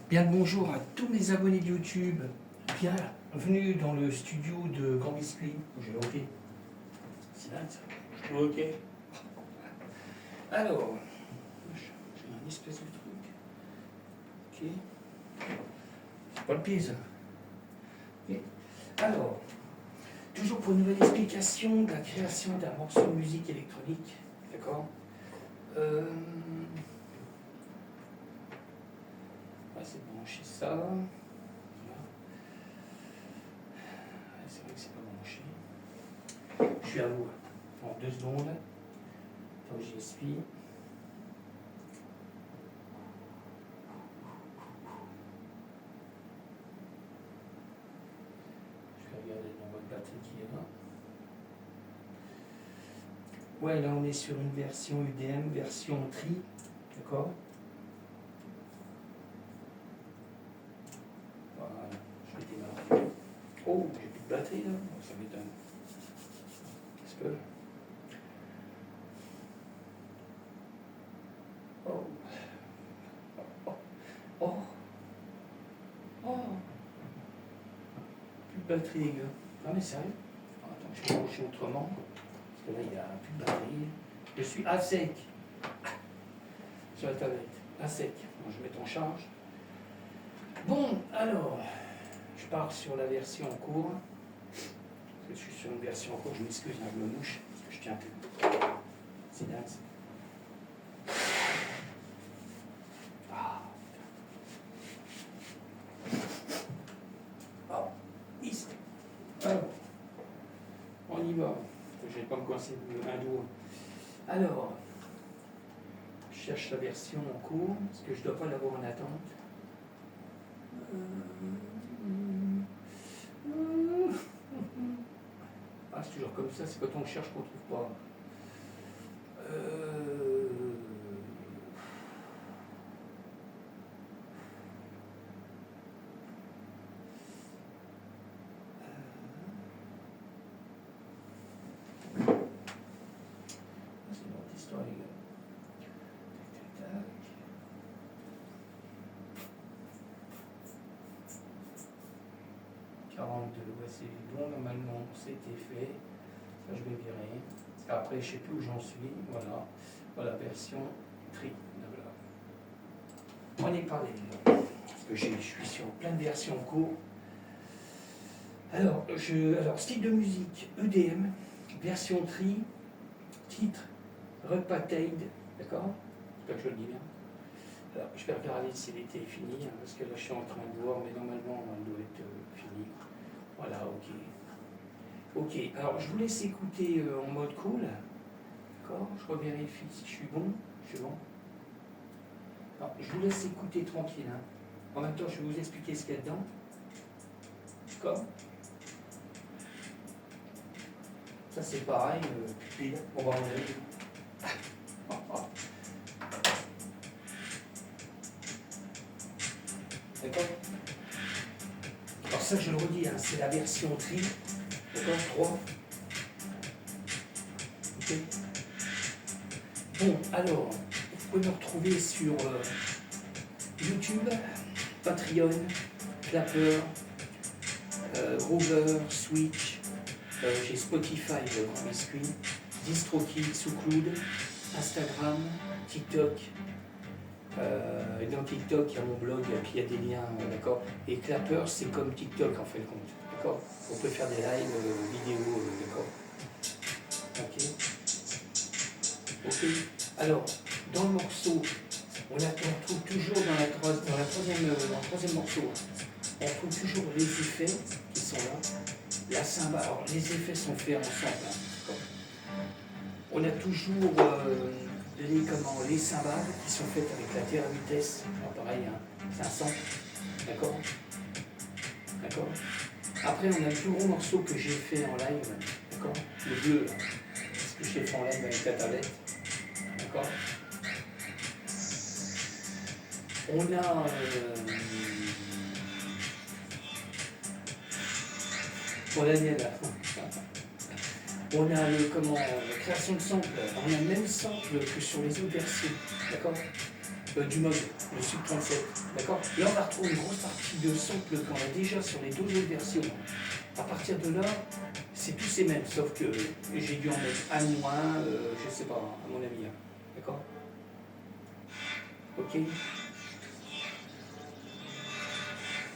Bien le bonjour à tous mes abonnés de YouTube. Bienvenue dans le studio de Grand Biscuit. J'ai le hockey. C'est dingue ça. J'ai le hockey. Alors, j'ai un espèce de truc. Ok. C'est pas le pied ça. Ok. Alors, toujours pour une nouvelle explication de la création d'un morceau de musique électronique. D'accord. On va essayer de brancher ça. Voilà. C'est vrai que c'est pas branché. Je suis à vous. En 2 secondes. Donc j'y suis. Je vais regarder le nombre de batterie qui est là. Ouais, là on est sur une version UDM, version tri. D'accord. Voilà, je vais démarrer. Oh, j'ai plus de batterie là. Ça m'étonne. Est-ce que. Oh. Oh. Oh. Oh. Plus de batterie, les gars. Ah, mais sérieux? Attends, je vais brancher autrement. Parce que là, il n'y a plus de batterie. Je suis à sec. Sur la tablette. À sec. Bon, je vais mettre en charge. Bon, alors. Je pars sur la version en cours. Parce que je suis sur une version en cours. Je m'excuse, il y a une mouche. Parce que je tiens plus. C'est dingue, ça. Alors, on y va. Je vais pas me coincer un doigt. Alors, je cherche la version en cours, parce que je ne dois pas l'avoir en attente. Ah, c'est toujours comme ça, c'est quand on cherche qu'on ne trouve pas. C'est une autre histoire, les gars. Tac, tac, tac. Ouais, c'est bon, normalement c'était fait. Ça, je vais virer. Après, je ne sais plus où j'en suis. Voilà. Voilà, version tri. Voilà. On est parlé. Parce que je suis sur plein de versions en cours. Alors, style de musique, EDM, version tri, titre, Repaid, d'accord? J'espère que je le dis bien. Alors, je vais regarder si l'été est fini, hein, parce que là, je suis en train de voir, mais normalement, elle doit être finie. Voilà, ok. Ok, alors, je vous laisse écouter en mode cool, d'accord? Je revérifie si je suis bon. Je suis bon. Alors, je vous laisse écouter tranquille, hein. En même temps, je vais vous expliquer ce qu'il y a dedans. D'accord? Ça c'est pareil, pupille, on va enlever. D'accord? Alors ça je le redis, hein, c'est la version tri. D'accord? 3. Ok? Bon, alors, vous pouvez me retrouver sur YouTube, Patreon, Clapper, Rover, Switch, j'ai Spotify, Grand Biscuit, DistroKid, SoundCloud, Instagram, TikTok. Dans TikTok, il y a mon blog, et puis il y a des liens, d'accord. Et Clapper, c'est comme TikTok en fait compte, d'accord. On peut faire des lives vidéo, d'accord. Ok. Ok. Alors, dans le morceau, on trouve toujours dans le troisième morceau, on trouve toujours les effets qui sont là. La cymbale, alors les effets sont faits ensemble, hein, on a toujours les cymbales qui sont faites avec la terre à vitesse, alors pareil, hein, 500, d'accord. D'accord. Après, on a le plus gros morceau que j'ai fait en live, d'accord, le bleu, là, ce que j'ai fait en live avec la tablette, d'accord. On a pour Daniel, on a la création de sample, on a le même sample que sur les autres versions, d'accord. du mode, le Sub 37. D'accord. Là, on va retrouver une grosse partie de sample qu'on a déjà sur les deux autres versions. À partir de là, c'est tous ces mêmes, sauf que j'ai dû en mettre un moins, je sais pas, à mon avis. D'accord. Ok.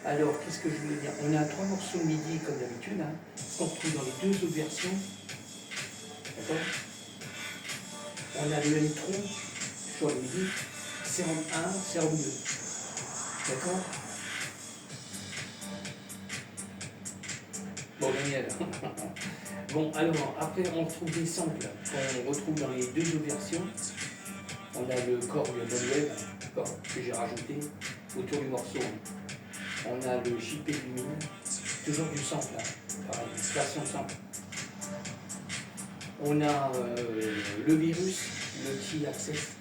Alors, qu'est-ce que je voulais dire? On a 3 morceaux de MIDI comme d'habitude, hein, qu'on retrouve dans les deux autres versions. D'accord. On a le Electron sur le MIDI, sérum 1, sérum 2. D'accord. Bon, Daniel. Bon, alors, après, on retrouve des samples qu'on retrouve dans les deux autres versions. On a le Korg Bonweb, que j'ai rajouté autour du morceau. On a le JP Lumine, toujours du sample, pareil, version sample. On a le Virus, le Key Access.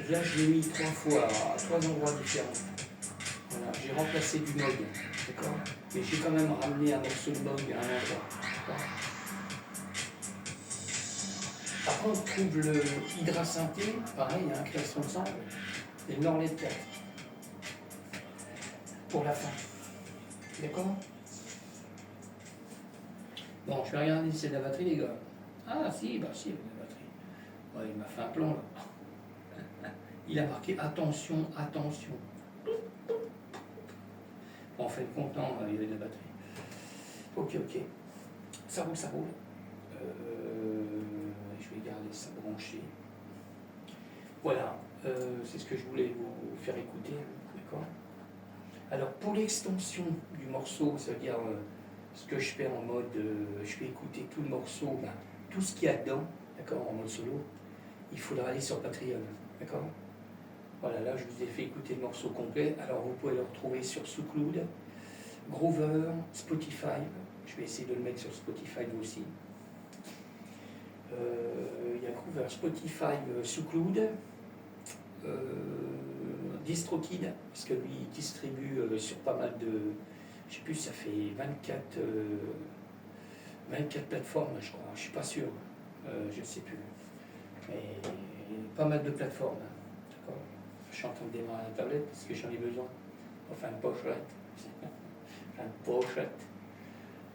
Là, je l'ai mis 3 fois à 3 endroits différents. Voilà, j'ai remplacé du Moog, d'accord. Mais j'ai quand même ramené un morceau de Moog à un endroit. Après, on trouve le Hydra Synthé, pareil, création de sample, et le Norlet 4 pour la fin. D'accord. Bon, je vais regarder si c'est de la batterie, les gars. Ah, si, bah si, la batterie. Ouais, il m'a fait un plan, là. Il a marqué attention, attention. Bon, en fait, content, il y avait de la batterie. Ok, ok. Ça roule, ça roule. Je vais garder ça branché. Voilà, c'est ce que je voulais vous faire écouter, d'accord. Alors, pour l'extension du morceau, c'est-à-dire ce que je fais en mode, je fais écouter tout le morceau, ben, tout ce qu'il y a dedans, d'accord, en mode solo, il faudra aller sur Patreon, d'accord. Voilà, là, je vous ai fait écouter le morceau complet. Alors, vous pouvez le retrouver sur SoundCloud, Groover, Spotify. Je vais essayer de le mettre sur Spotify aussi. Il y a Groover, Spotify, SoundCloud, DistroKid, parce que lui il distribue sur pas mal de. Je sais plus, ça fait 24 plateformes, je crois. Je suis pas sûr. Je ne sais plus. Mais pas mal de plateformes. D'accord. Je suis en train de démarrer la tablette parce que j'en ai besoin. Enfin, une pochette. Une pochette.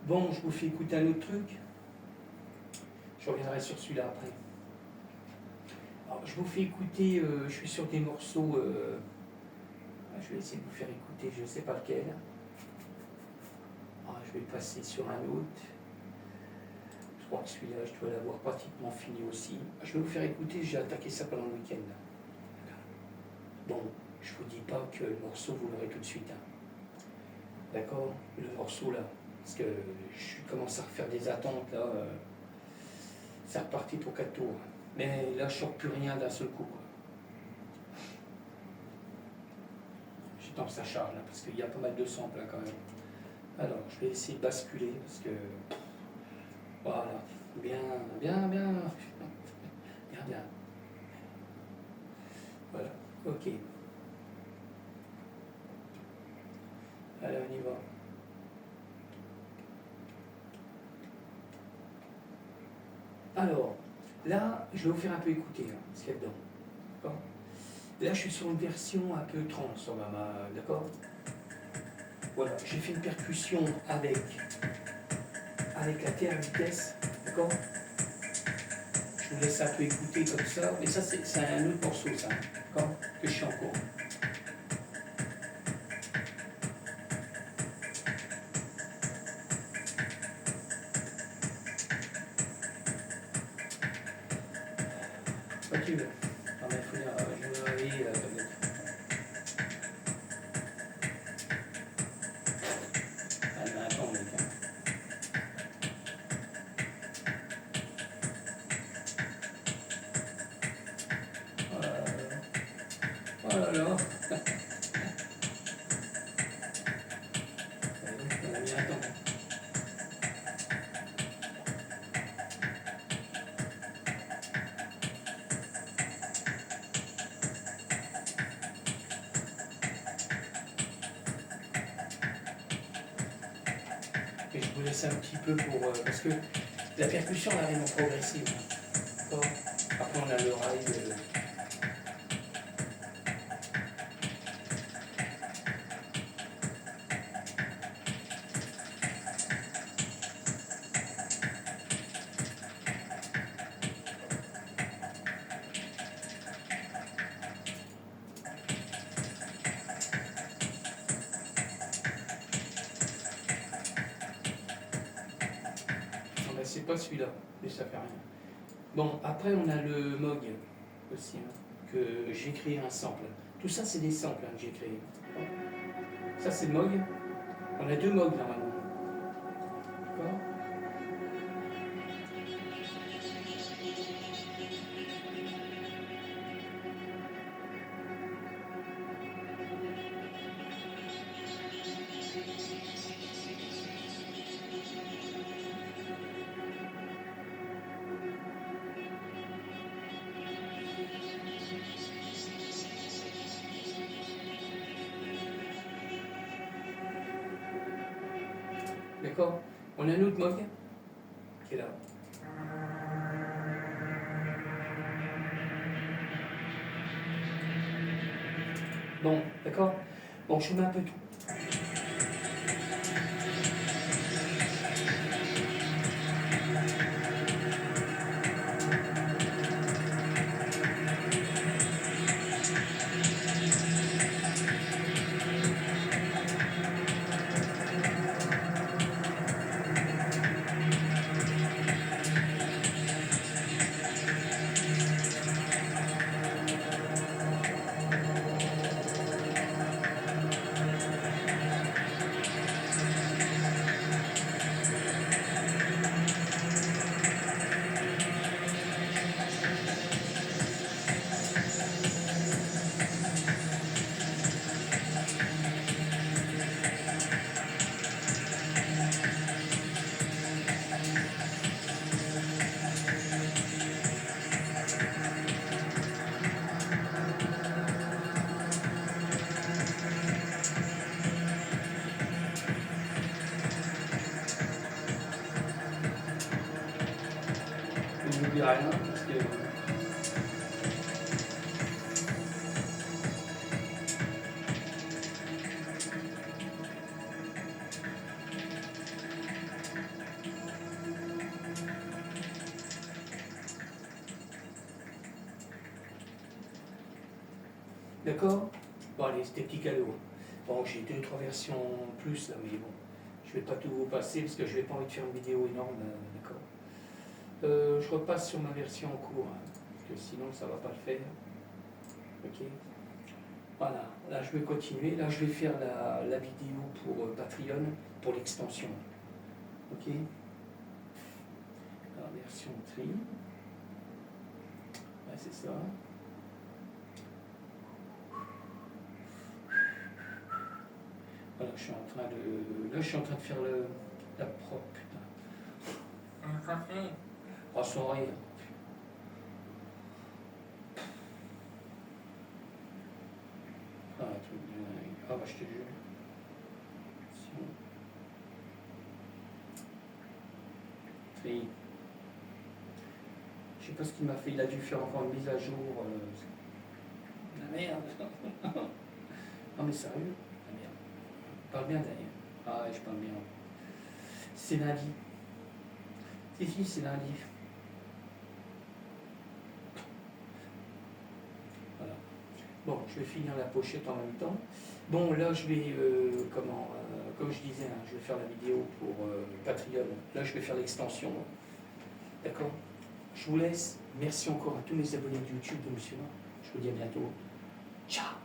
Bon, je vous fais écouter un autre truc. Je reviendrai sur celui-là après. Alors, je vous fais écouter, je suis sur des morceaux, je vais essayer de vous faire écouter, je ne sais pas lequel. Je vais passer sur un autre. Je crois que celui-là, je dois l'avoir pratiquement fini aussi. Je vais vous faire écouter, j'ai attaqué ça pendant le week-end. Bon, je ne vous dis pas que le morceau, vous l'aurez tout de suite. D'accord. Le morceau là, parce que je commence à refaire des attentes là. C'est reparti pour 4 tours. Mais là, je ne sors plus rien d'un seul coup. J'attends que ça charge là, parce qu'il y a pas mal de samples là quand même. Alors, je vais essayer de basculer parce que. Voilà. Bien. Voilà. Ok. Allez, on y va. Alors, là, je vais vous faire un peu écouter ce qu'il y a dedans. D'accord. Là, je suis sur une version un peu trans, d'accord. Voilà, j'ai fait une percussion avec la terre vitesse, d'accord. Je vous laisse un peu écouter comme ça, mais ça, c'est un autre morceau, ça, d'accord, que je suis en cours. Pas tu veux. Non, mais il faut dire, je vais réveiller la tablette. Ah, mais attends, mec. Oh là là. Attends. Et je vous laisse un petit peu pour. Parce que la percussion elle arrive en progressive. D'accord. Après on a le rail. c'est pas celui-là, mais ça fait rien. Bon, après on a le Moog aussi, hein, que j'ai créé un sample. Tout ça c'est des samples que j'ai créés. Ça c'est le Moog. On a deux Moog normalement. D'accord. D'accord. On a un autre Moog qui est là. Bon, d'accord. Bon, je mets un peu tout. Je n'oublie rien parce que. D'accord. Bon allez, c'était petit cadeau. Bon, j'ai 2-3 versions plus là, mais bon, je vais pas tout vous passer parce que je n'ai pas envie de faire une vidéo énorme, d'accord. Je repasse sur ma version en cours, hein, parce que sinon ça va pas le faire. Ok. Voilà, là je vais continuer. Là je vais faire la vidéo pour Patreon, pour l'extension. Ok. Alors, version tri. Ouais, c'est ça. Voilà, je suis en train de. Là je suis en train de faire la prop, putain. Un café. Oh, sans rire. Ah, un truc de dingue. Ah, bah, je te jure. Sinon. Tri. Je sais pas ce qu'il m'a fait. Il a dû faire encore une mise à jour. La merde. Non, mais sérieux. La merde. Parle bien d'ailleurs. Ah, ouais, je parle bien. C'est lundi. Si, c'est lundi. Voilà. Bon, je vais finir la pochette en même temps. Bon, là, je vais, comme je disais, hein, je vais faire la vidéo pour Patreon. Là, je vais faire l'extension. D'accord. Je vous laisse. Merci encore à tous mes abonnés de YouTube de Monsieur. Je vous dis à bientôt. Ciao.